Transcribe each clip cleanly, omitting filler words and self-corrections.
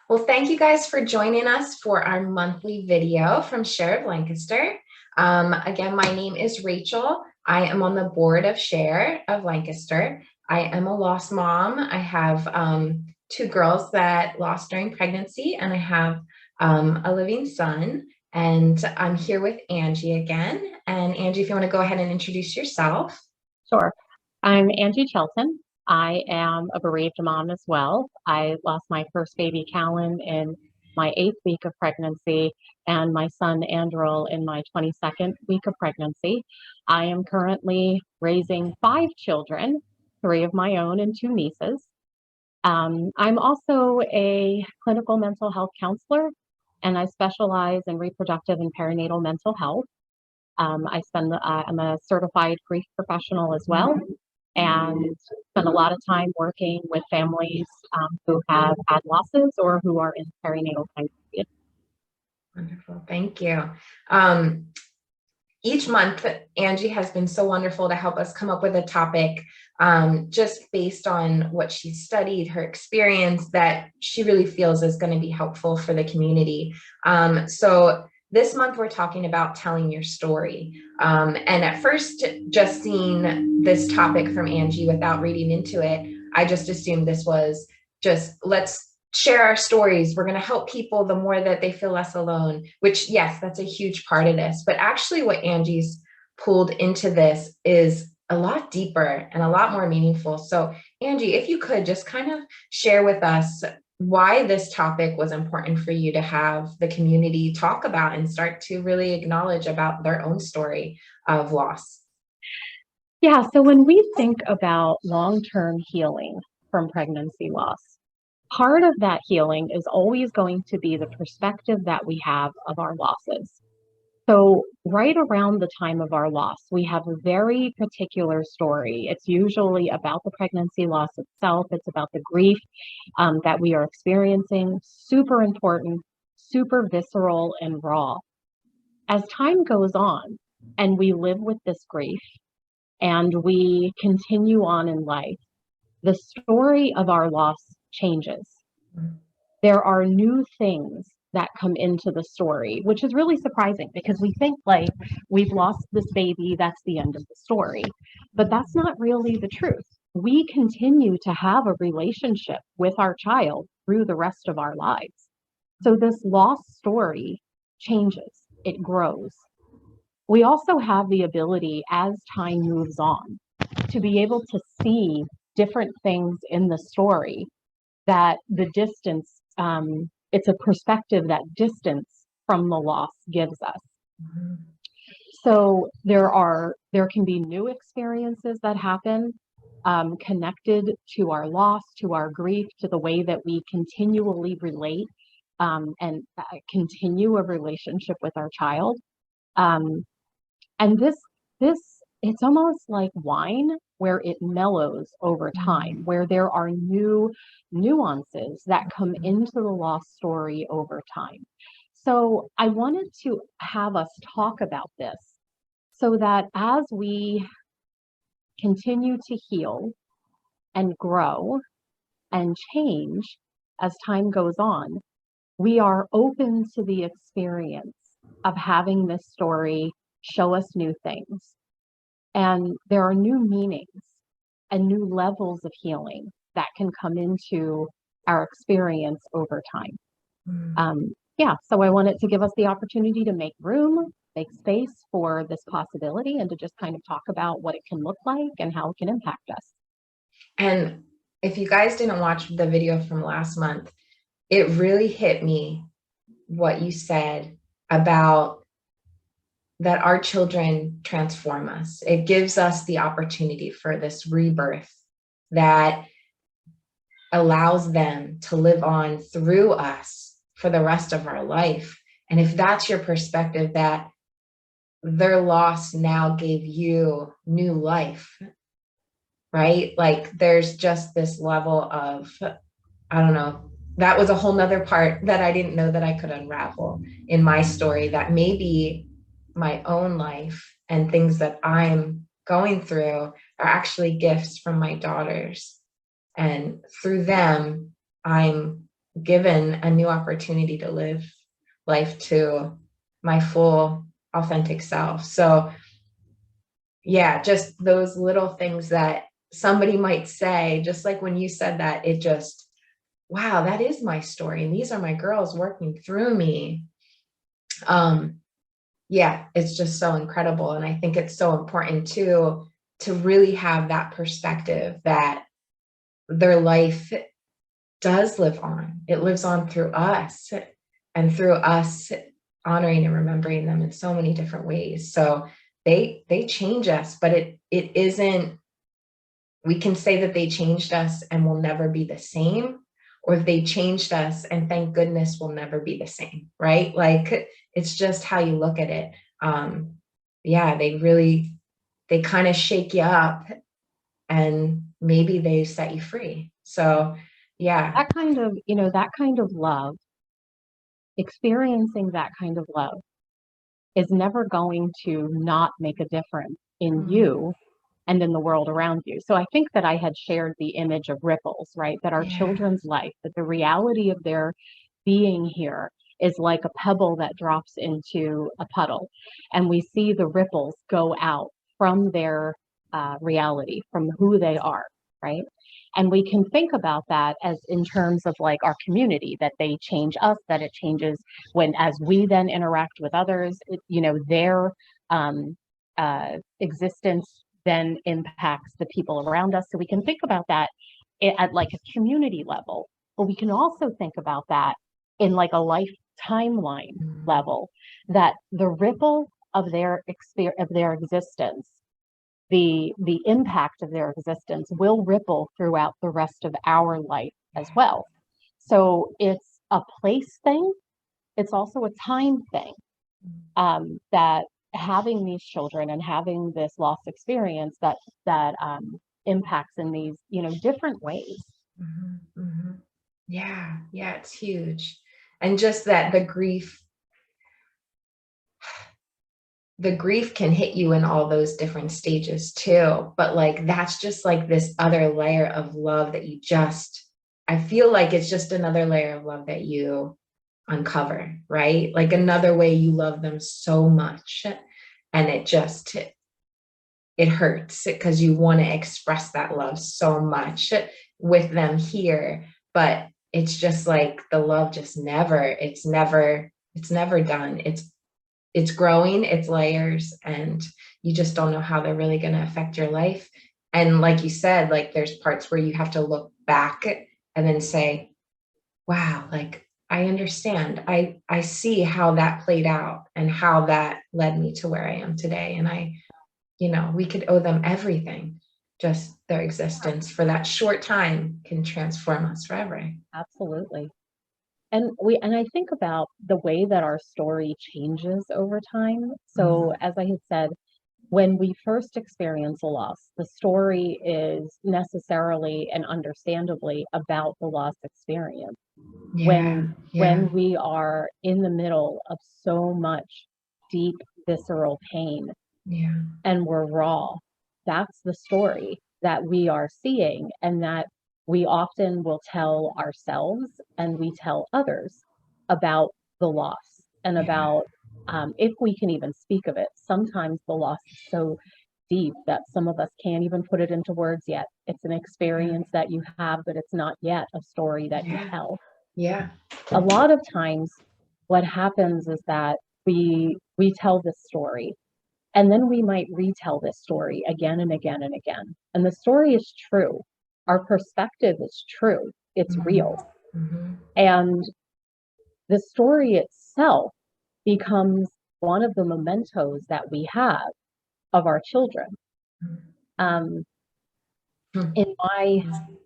Well, thank you guys for joining us for our monthly video from Share of Lancaster. Again, my name is Rachel. I am on the board of Share of Lancaster. I am a lost mom. I have two girls that lost during pregnancy, and I have a living son. And I'm here with Angie again. And Angie, if you want to go ahead and introduce yourself. Sure. I'm Angie Chelton. I am a bereaved mom as well. I lost my first baby, Callan, in my 8th week of pregnancy, and my son, Andrew, in my 22nd week of pregnancy. I am currently raising 5 children, 3 of my own and 2 nieces. I'm also a clinical mental health counselor, and I specialize in reproductive and perinatal mental health. I'm a certified grief professional as well, and spend a lot of time working with families who have had losses or who are in perinatal time period. Wonderful, thank you. Each month, Angie has been so wonderful to help us come up with a topic just based on what she's studied, her experience that she really feels is going to be helpful for the community. So this month, we're talking about telling your story. And at first, just seeing this topic from Angie without reading into it, I just assumed this was just let's share our stories. We're going to help people the more that they feel less alone, which, yes, that's a huge part of this. But actually what Angie's pulled into this is a lot deeper and a lot more meaningful. So Angie, if you could just kind of share with us why this topic was important for you to have the community talk about and start to really acknowledge about their own story of loss. Yeah, so when we think about long-term healing from pregnancy loss, part of that healing is always going to be the perspective that we have of our losses. So right around the time of our loss, we have a very particular story. It's usually about the pregnancy loss itself. It's about the grief that we are experiencing. Super important, super visceral and raw. As time goes on and we live with this grief and we continue on in life, the story of our loss changes. There are new things that come into the story, which is really surprising because we think like we've lost this baby, that's the end of the story. But that's not really the truth. We continue to have a relationship with our child through the rest of our lives. So this lost story changes, it grows. We also have the ability as time moves on to be able to see different things in the story that the distance, it's a perspective that distance from the loss gives us. Mm-hmm. So there can be new experiences that happen connected to our loss, to our grief, to the way that we continually relate and continue a relationship with our child. And this, it's almost like wine where it mellows over time, where there are new nuances that come into the lost story over time. So I wanted to have us talk about this so that as we continue to heal and grow and change as time goes on, we are open to the experience of having this story show us new things. And there are new meanings and new levels of healing that can come into our experience over time. Yeah, so I wanted to give us the opportunity to make room, make space for this possibility, and to just kind of talk about what it can look like and how it can impact us. And if you guys didn't watch the video from last month, it really hit me what you said about that our children transform us. It gives us the opportunity for this rebirth that allows them to live on through us for the rest of our life. And if that's your perspective, that their loss now gave you new life, right? Like there's just this level of, I don't know, that was a whole nother part that I didn't know that I could unravel in my story, that maybe my own life and things that I'm going through are actually gifts from my daughters. And through them, I'm given a new opportunity to live life to my full authentic self. So yeah, just those little things that somebody might say, just like when you said that, it just, wow, that is my story. And these are my girls working through me. Um, yeah, it's just so incredible. And I think it's so important too, to really have that perspective that their life does live on. It lives on through us and through us honoring and remembering them in so many different ways. So they change us, but it isn't, we can say that they changed us and will never be the same, or they changed us and thank goodness will never be the same, right? Like it's just how you look at it. Yeah, they kind of shake you up and maybe they set you free. So yeah. That kind of, that kind of love, experiencing that kind of love is never going to not make a difference in Mm, you and in the world around you. So I think that I had shared the image of ripples, right? That our yeah. children's life, that the reality of their being here is like a pebble that drops into a puddle. And we see the ripples go out from their reality, from who they are, right? And we can think about that as in terms of like our community, that they change us, that it changes when, as we then interact with others, their existence then impacts the people around us. So we can think about that at like a community level, but we can also think about that in like a life timeline Mm, level, that the ripple of their experience, of their existence, the impact of their existence will ripple throughout the rest of our life as yeah. well. So it's a place thing. It's also a time thing, that having these children and having this loss experience that impacts in these different ways. Mhm, mhm. Yeah, yeah, it's huge. And just that the grief can hit you in all those different stages too. But like that's just like this other layer of love that you just, I feel like it's just another layer of love that you uncover, right? Like another way you love them so much. And it hurts because you want to express that love so much with them here, but it's just like the love just never, it's never done. It's growing, it's layers, and you just don't know how they're really going to affect your life. And like you said, like there's parts where you have to look back and then say, wow, like I understand. I see how that played out and how that led me to where I am today. And we could owe them everything. Just their existence for that short time can transform us forever. Absolutely. And I think about the way that our story changes over time. So Mm, as I had said, when we first experience a loss, the story is necessarily and understandably about the loss experience. yeah, When yeah, we are in the middle of so much deep visceral pain yeah, and we're raw, that's the story that we are seeing, and that we often will tell ourselves and we tell others about the loss and yeah, about, if we can even speak of it. Sometimes the loss is so deep that some of us can't even put it into words yet. It's an yeah, experience that you have, but it's not yet a story that you yeah, tell. yeah, A lot of times what happens is that we tell this story, and then we might retell this story again and again and again. And the story is true. Our perspective is true. It's mm, real. mhm, And the story itself becomes one of the mementos that we have of our children. Um, mm, in my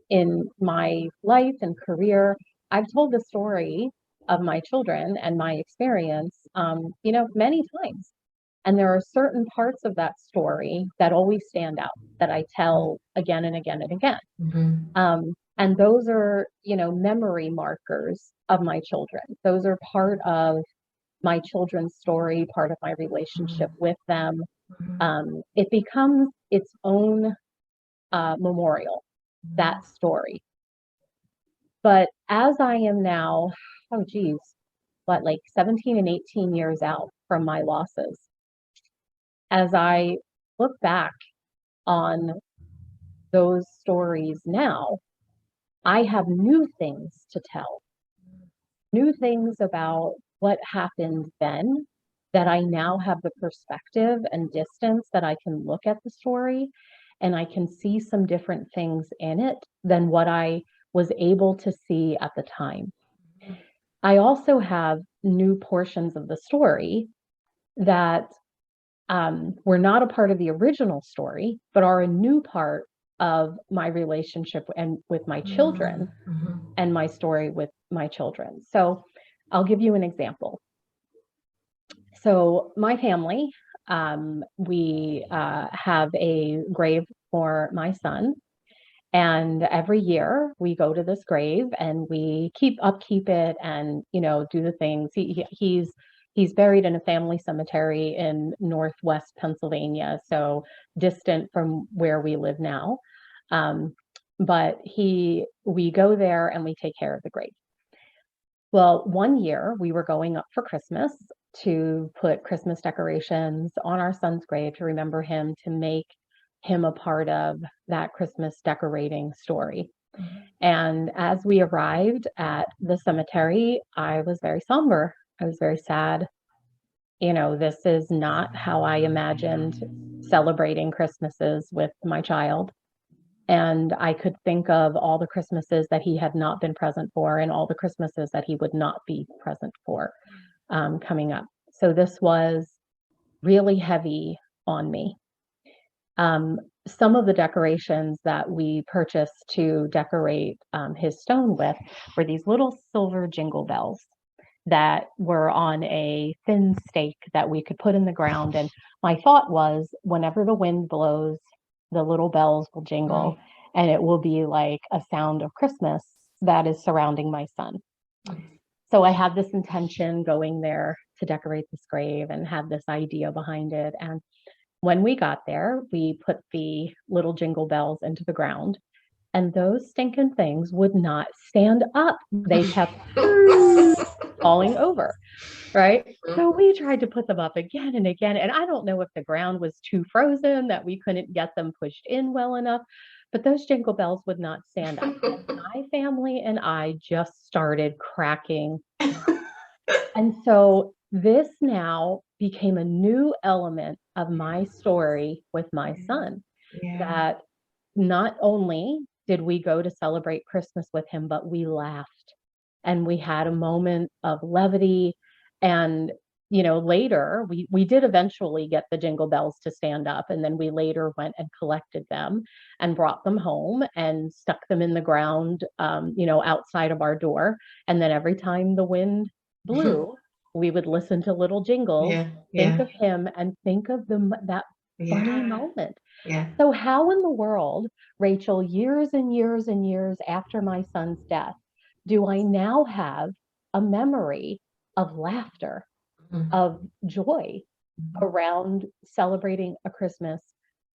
in my life and career, I've told the story of my children and my experience, many times. And there are certain parts of that story that always stand out that I tell again and again and again. mhm, And those are, memory markers of my children. Those are part of my children's story, part of my relationship mhm, with them. mhm, It becomes its own memorial, that mhm. story. But as I am now, oh geez, what, like 17 and 18 years out from my losses, as I look back on those stories now, I have new things to tell, new things about what happened then, that I now have the perspective and distance that I can look at the story and I can see some different things in it than what I was able to see at the time. I also have new portions of the story that were not a part of the original story, but are a new part of my relationship and with my children Mm-hmm. and my story with my children. So I'll give you an example. So my family, we have a grave for my son. And every year we go to this grave and we upkeep it and, do the things. He's buried in a family cemetery in Northwest Pennsylvania, so distant from where we live now. But we go there and we take care of the grave. Well, one year we were going up for Christmas to put Christmas decorations on our son's grave to remember him, to make him a part of that Christmas decorating story. Mm-hmm. And as we arrived at the cemetery, I was very somber. I was very sad. This is not how I imagined celebrating Christmases with my child. And I could think of all the Christmases that he had not been present for and all the Christmases that he would not be present for coming up. So this was really heavy on me. Some of the decorations that we purchased to decorate his stone with were these little silver jingle bells that were on a thin stake that we could put in the ground. And my thought was, whenever the wind blows, the little bells will jingle, and it will be like a sound of Christmas that is surrounding my son. So I had this intention going there to decorate this grave and had this idea behind it. And when we got there, we put the little jingle bells into the ground, and those stinking things would not stand up. They kept falling over, right? So we tried to put them up again and again. And I don't know if the ground was too frozen that we couldn't get them pushed in well enough, but those jingle bells would not stand up. And my family and I just started cracking. And so this now became a new element of my story with my son. Yeah. That not only did we go to celebrate Christmas with him, but we laughed and we had a moment of levity. And, later we did eventually get the jingle bells to stand up. And then we later went and collected them and brought them home and stuck them in the ground, outside of our door. And then every time the wind blew, we would listen to little jingles, think of him and think of that funny moment. Yeah. So how in the world, Rachel, years and years and years after my son's death, do I now have a memory of laughter, of joy around celebrating a Christmas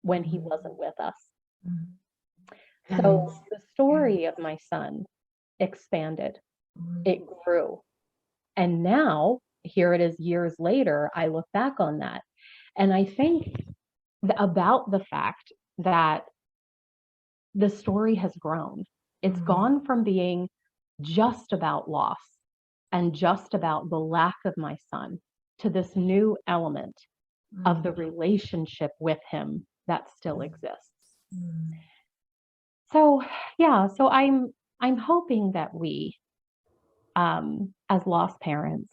when he wasn't with us? So the story of my son expanded, it grew. And now, here it is years later, I look back on that and I think about the fact that the story has grown. It's gone from being just about loss and just about the lack of my son to this new element of the relationship with him that still exists. So, yeah, so I'm hoping that we, as lost parents,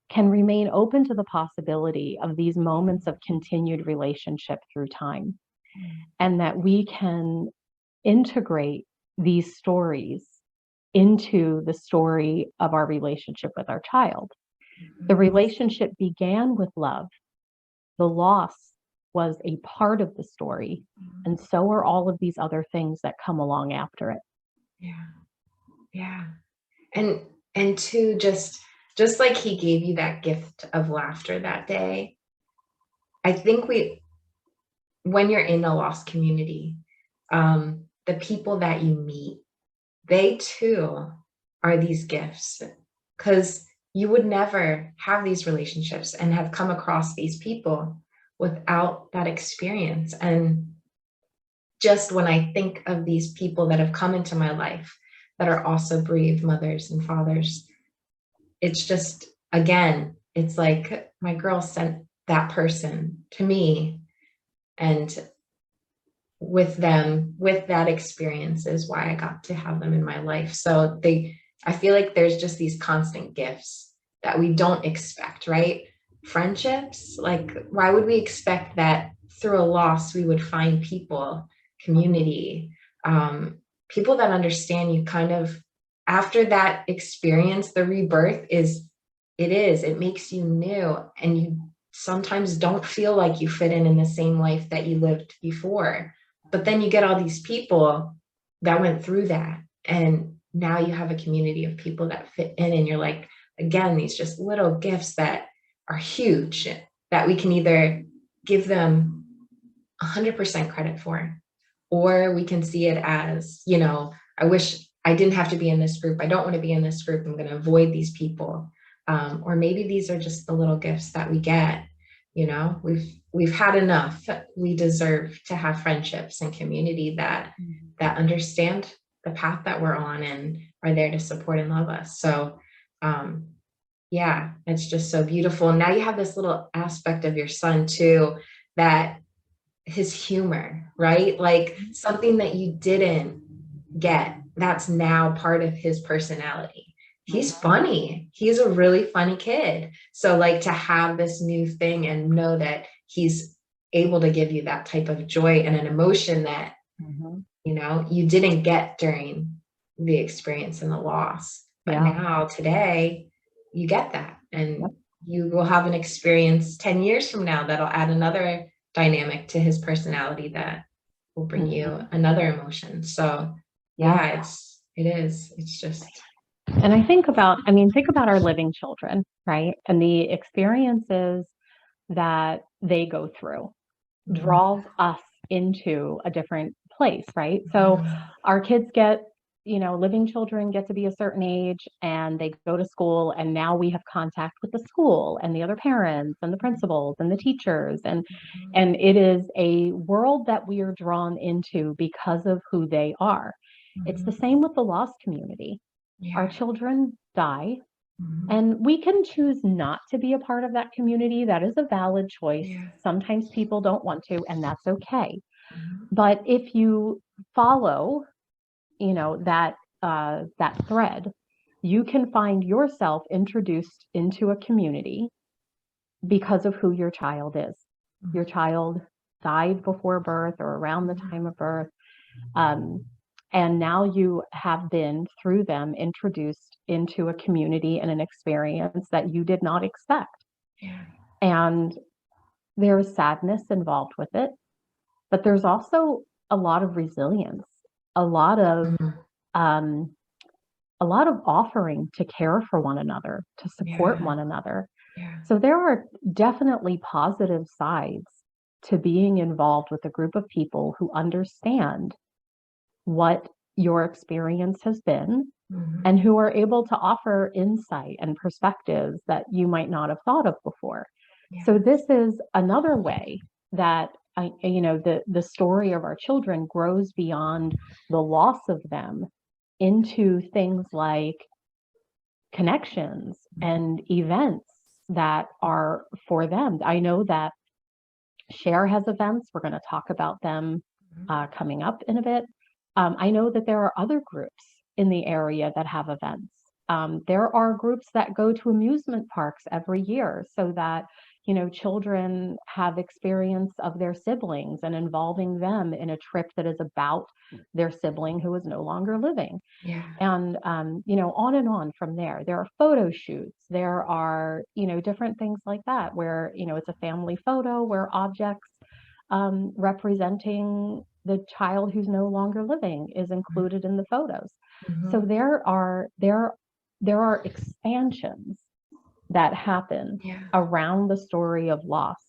can remain open to the possibility of these moments of continued relationship through time, and that we can integrate these stories into the story of our relationship with our child. The relationship began with love. The loss was a part of the story, and so are all of these other things that come along after it. Yeah. Yeah. And to just like he gave you that gift of laughter that day, I think when you're in a lost community, the people that you meet they too are these gifts, because you would never have these relationships and have come across these people without that experience. And just when I think of these people that have come into my life that are also bereaved mothers and fathers, it's just, again, it's like my girl sent that person to me, and with them, with that experience is why I got to have them in my life. So I feel like there's just these constant gifts that we don't expect, right? Friendships, like, why would we expect that through a loss we would find people, community, people that understand you kind of after that experience. The rebirth it makes you new, and you sometimes don't feel like you fit in the same life that you lived before. But then you get all these people that went through that, and now you have a community of people that fit in, and you're like, again, these just little gifts that are huge, that we can either give them 100% credit for, or we can see it as, I wish I didn't have to be in this group. I don't want to be in this group. I'm going to avoid these people. Or maybe these are just the little gifts that we get. We've had enough. We deserve to have friendships and community that understand the path that we're on and are there to support and love us. So yeah, it's just so beautiful. And now you have this little aspect of your son too, that his humor, right? Like something that you didn't get, that's now part of his personality. He's funny. He's a really funny kid. So like to have this new thing and know that he's able to give you that type of joy and an emotion that, you didn't get during the experience and the loss. But now today you get that, and you will have an experience 10 years from now that'll add another dynamic to his personality that will bring you another emotion. So it's just. And think about our living children, right? And the experiences that they go through draws us into a different place, right? So our kids living children get to be a certain age and they go to school, and now we have contact with the school and the other parents and the principals and the teachers. And it is a world that we are drawn into because of who they are. It's the same with the lost community. Our children die, and we can choose not to be a part of that community. That is a valid choice. Sometimes people don't want to, and that's okay. But if you follow, that thread, you can find yourself introduced into a community because of who your child is. Your child died before birth or around the time of birth. And now you have been, through them, introduced into a community and an experience that you did not expect. And there's sadness involved with it, but there's also a lot of resilience, a lot of offering to care for one another, to support one another. So there are definitely positive sides to being involved with a group of people who understand what your experience has been and who are able to offer insight and perspectives that you might not have thought of before. So this is another way that the story of our children grows beyond the loss of them into things like connections and events that are for them. I know that Share has events. We're going to talk about them coming up in a bit. I know that there are other groups in the area that have events. There are groups that go to amusement parks every year so that, children have experience of their siblings and involving them in a trip that is about their sibling who is no longer living. And, on and on from there. There are photo shoots. There are, different things like that where, it's a family photo where objects representing the child who's no longer living is included in the photos. So there are expansions that happen around the story of loss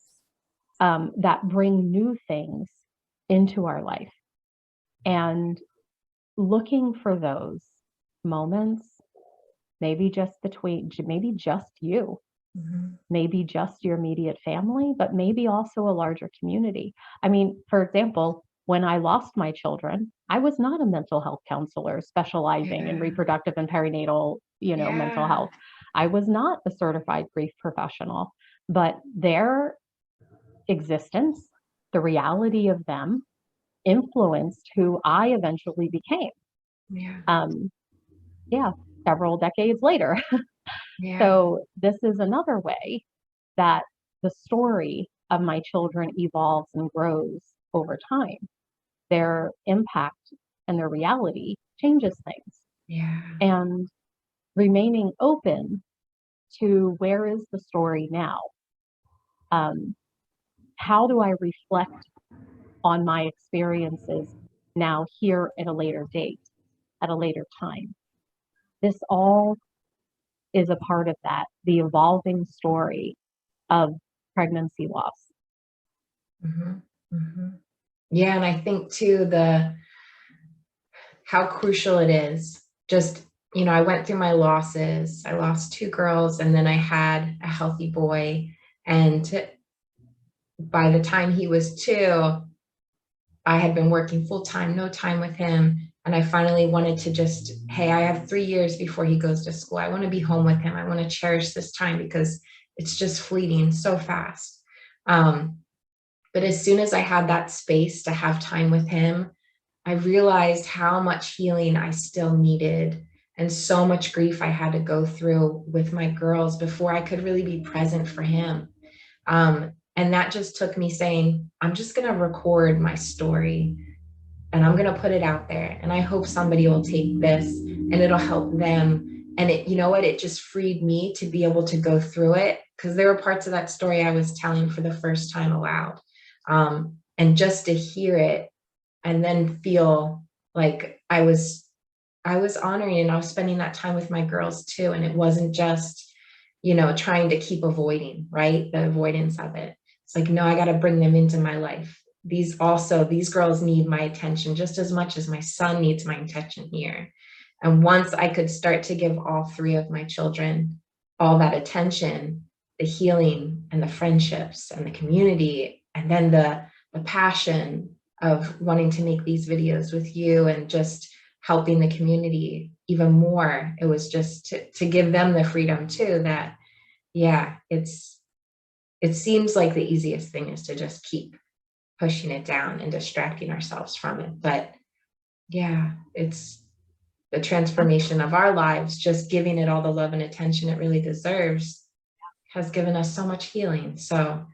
that bring new things into our life. And looking for those moments, maybe just maybe just you, Mhm. maybe just your immediate family, but maybe also a larger community. I mean, for example, when I lost my children, I was not a mental health counselor specializing in Yeah. reproductive and perinatal, mental Yeah. health. I was not a certified grief professional, but their existence, the reality of them influenced who I eventually became. Yeah. Um, yeah, several decades later. Yeah. So this is another way that the story of my children evolves and grows over time. Their impact and their reality changes things. Yeah. And remaining open to where is the story now? Um, how do I reflect on my experiences now here at a later date, at a later time? This all is a part of that, the evolving story of pregnancy loss. Mhm. Mhm. Yeah, and I think too the how crucial it is. Just, I went through my losses. I lost two girls and then I had a healthy boy. And by the time he was two, I had been working full time, no time with him. And I finally wanted to just, hey, I have 3 years before he goes to school. I want to be home with him. I want to cherish this time because it's just fleeting so fast. Um, but as soon as I had that space to have time with him, I realized how much healing I still needed and so much grief I had to go through with my girls before I could really be present for him. And that just took me saying, I'm just going to record my story and I'm going to put it out there. And I hope somebody will take this and it'll help them. And it, you know what, it just freed me to be able to go through it because there were parts of that story I was telling for the first time aloud. And just to hear it and then feel like I was honoring and I was spending that time with my girls too. And it wasn't just, trying to keep avoiding, right? The avoidance of it. It's like, no, I got to bring them into my life. These girls need my attention just as much as my son needs my attention here. And once I could start to give all three of my children all that attention, the healing and the friendships and the community, and then the passion of wanting to make these videos with you and just helping the community even more. It was just to give them the freedom too that, yeah, it seems like the easiest thing is to just keep pushing it down and distracting ourselves from it. But yeah, it's the transformation of our lives, just giving it all the love and attention it really deserves has given us so much healing. So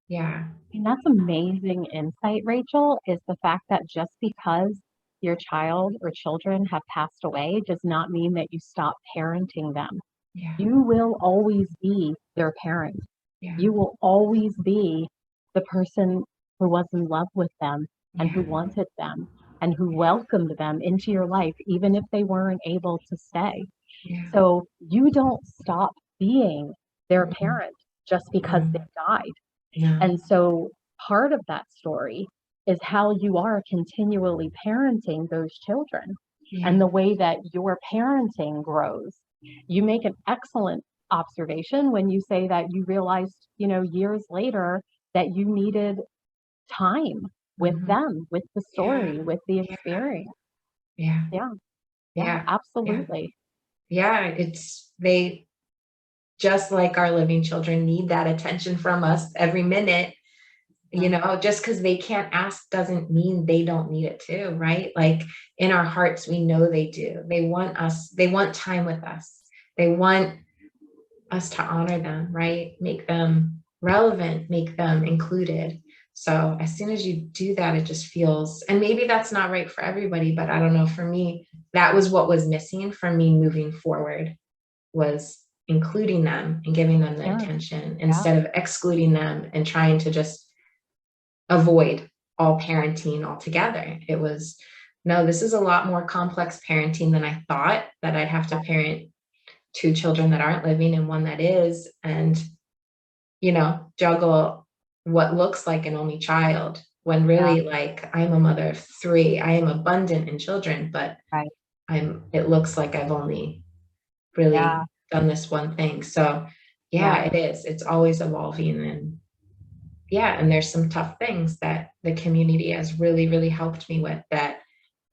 yeah. And that's amazing insight, Rachel, is the fact that just because your child or children have passed away does not mean that you stop parenting them. Yeah. You will always be their parent. Yeah. You will always be the person who was in love with them and who Yeah. wanted them and who welcomed them into your life, even if they weren't able to stay. Yeah. So you don't stop being their Mhm. parent just because No. they died. No. And so part of that story is how you are continually parenting those children and Yeah. the way that your parenting grows. You make an excellent observation when you say that you realized, years later that you needed time with Mhm. them, with the Yeah. story, with the Yeah. experience. Yeah. Yeah, yeah, Yeah. Yeah. absolutely. Yeah. They just like our living children need that attention from us every minute. Yeah, Just because they can't ask doesn't mean they don't need it too, right? Like in our hearts, we know they do. They want time with us. They want us to honor them, right? Make them relevant, make them included. So as soon as you do that, it just feels, and maybe that's not right for everybody, but I don't know, for me, that was what was missing for me moving forward was including them and giving them the yeah, attention yeah. instead of excluding them and trying to just avoid all parenting altogether. It was, no, this is a lot more complex parenting than I thought, that I'd have to parent two children that aren't living and one that is, and, juggle what looks like an only child when Yeah, really, like, I'm a mother of three. I am abundant in children, but right. it looks like I've only Yeah. really done this one thing. So Yeah. yeah, it is. It's always evolving. And yeah, and there's some tough things that the community has really, really helped me with that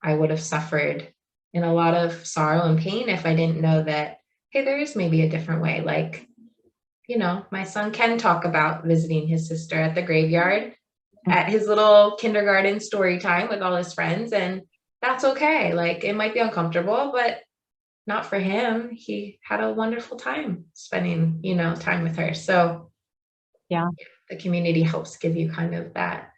I would have suffered in a lot of sorrow and pain if I didn't know that, hey, there is maybe a different way. Like, my son can talk about visiting his sister at the graveyard at his little kindergarten story time with all his friends. And that's okay. Like, it might be uncomfortable, but not for him. He had a wonderful time spending, time with her. So Yeah. the community helps give you kind of that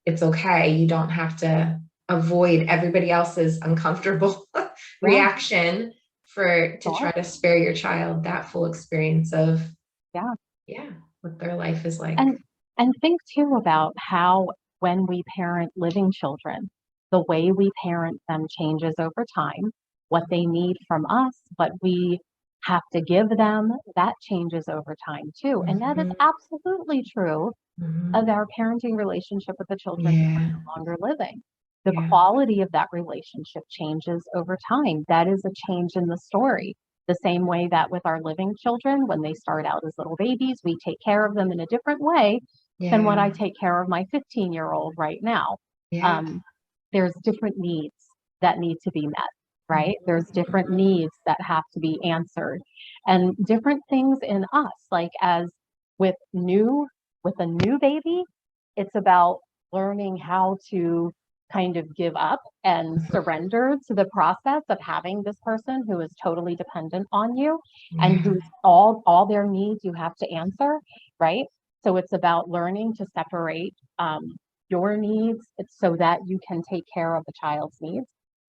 it's okay. You don't have to avoid everybody else's uncomfortable Yeah. reaction to try Sure. to spare your child that full experience of, Yeah. yeah, what their life is like. And think too about how when we parent living children, the way we parent them changes over time. What they need from us, what we have to give them, that changes over time too. And that is Mhm, absolutely true of mhm. our parenting relationship with the children who are Yeah, no longer living. The yeah, quality of that relationship changes over time. That is a change in the story. The same way that with our living children, when they start out as little babies, we take care of them in a different way than what I yeah, take care of my 15-year-old right now. yeah. Um, there's different needs that need to be met, Mhm, right? There's different mhm. needs that have to be answered, and different things in us, like as with a new baby, it's about learning how to kind of give up and surrender to the process of having this person who is totally dependent on you and Yeah, who's all their needs you have to answer, right? So it's about learning to separate your needs so that you can take care of the child's needs.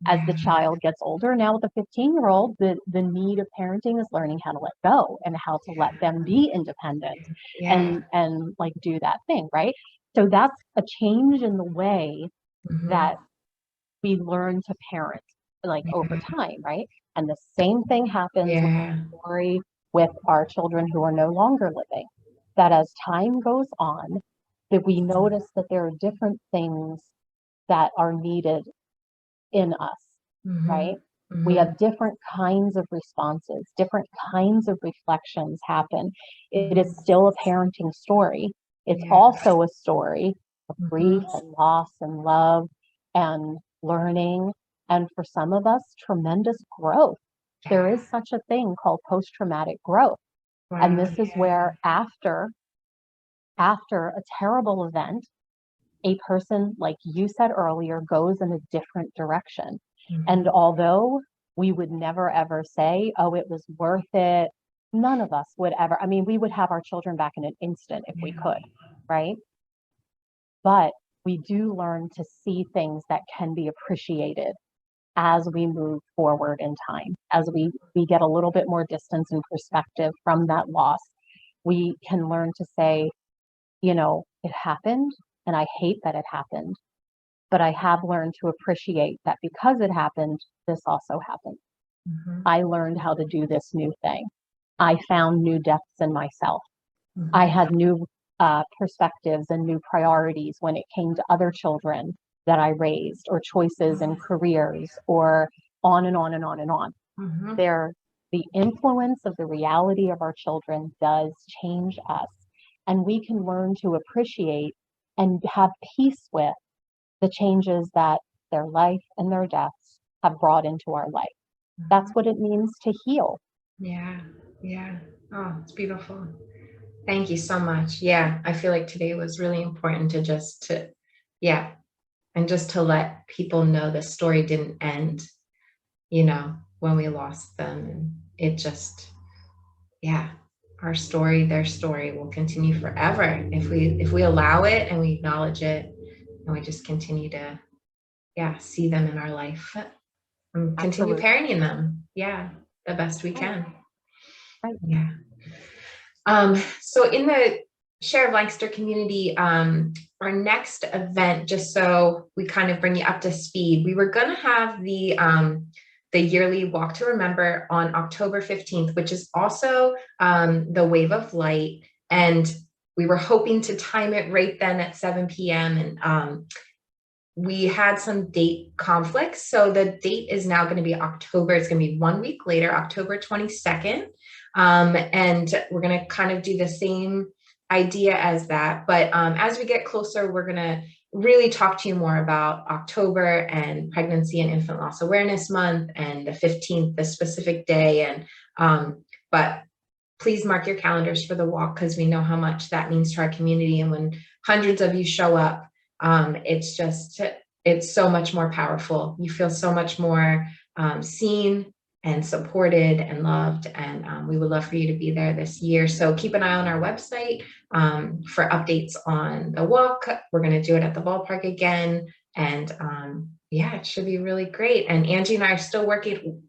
As the yeah, child gets older, now with a 15-year-old, the need of parenting is learning how to let go and how to let them be independent yeah. and like do that thing, right? So that's a change in the way Mhm. that we learn to parent, like over Yeah, time, right? And the same thing happens with yeah. the story with our children who are no longer living. That as time goes on, that we notice that there are different things that are needed in us, right? Mhm, We mhm, have different kinds of responses, different kinds of reflections happen. It is mhm. still a parenting story. It's Yeah. also a story of grief Mhm. and loss and love and learning. And for some of us, tremendous growth. There Yeah. is such a thing called post traumatic growth. And Wow. this is Yeah. where after a terrible event, a person, like you said earlier, goes in a different direction. And Mhm. although we would never ever say, oh, it was worth it, none of us would ever. I mean, we would have our children back in an instant if we Yeah. could, right? But we do learn to see things that can be appreciated as we move forward in time, as we get a little bit more distance and perspective from that loss. We can learn to say, it happened and I hate that it happened, but I have learned to appreciate that because it happened, this also happened. Mhm. I learned how to do this new thing. I found new depths in myself. I Mhm. had new perspectives and new priorities when it came to other children that I raised, or choices and careers, or on and on and on and on. Mhm. There, the influence of the reality of our children does change us, and we can learn to appreciate and have peace with the changes that their life and their deaths have brought into our life. That's Mhm. what it means to heal. Yeah. Yeah. Oh, it's beautiful. Thank you so much. Yeah, I feel like today was really important yeah, and just to let people know the story didn't end, when we lost them. And it just, yeah, our story, their story will continue forever if we allow it and we acknowledge it and we just continue to, yeah, see them in our life and continue Absolutely. parenting them. Yeah, the best we Right. can. Right. Yeah. So in the Share of Lancaster community, our next event, just so we kind of bring you up to speed, we were going to have the yearly Walk to Remember on October 15th, which is also the Wave of Light. And we were hoping to time it right then at 7 p.m. And we had some date conflicts. So the date is now going to be October. It's going to be 1 week later, October 22nd. And we're going to kind of do the same idea as that. But as we get closer, we're going to really talk to you more about October and Pregnancy and Infant Loss Awareness Month, and the 15th, the specific day. But please mark your calendars for the walk, because we know how much that means to our community. And when hundreds of you show up, it's so much more powerful. You feel so much more seen and supported and loved. And we would love for you to be there this year. So keep an eye on our website for updates on the walk. We're going to do it at the ballpark again. And yeah, it should be really great. And Angie and I are still working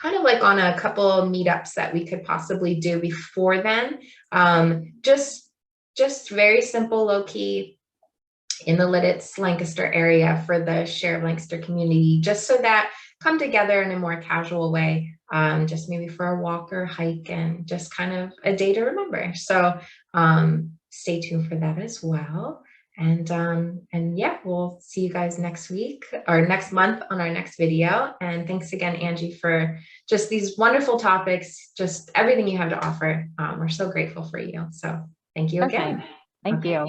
kind of like on a couple meetups that we could possibly do before then. Just very simple, low key, in the Lidditz, Lancaster area for the Share of Lancaster community, just so that come together in a more casual way, just maybe for a walk or hike, and just kind of a day to remember. So stay tuned for that as well. And yeah, we'll see you guys next week or next month on our next video. And thanks again, Angie, for just these wonderful topics, just everything you have to offer. We're so grateful for you. So thank you again. Okay. Thank you.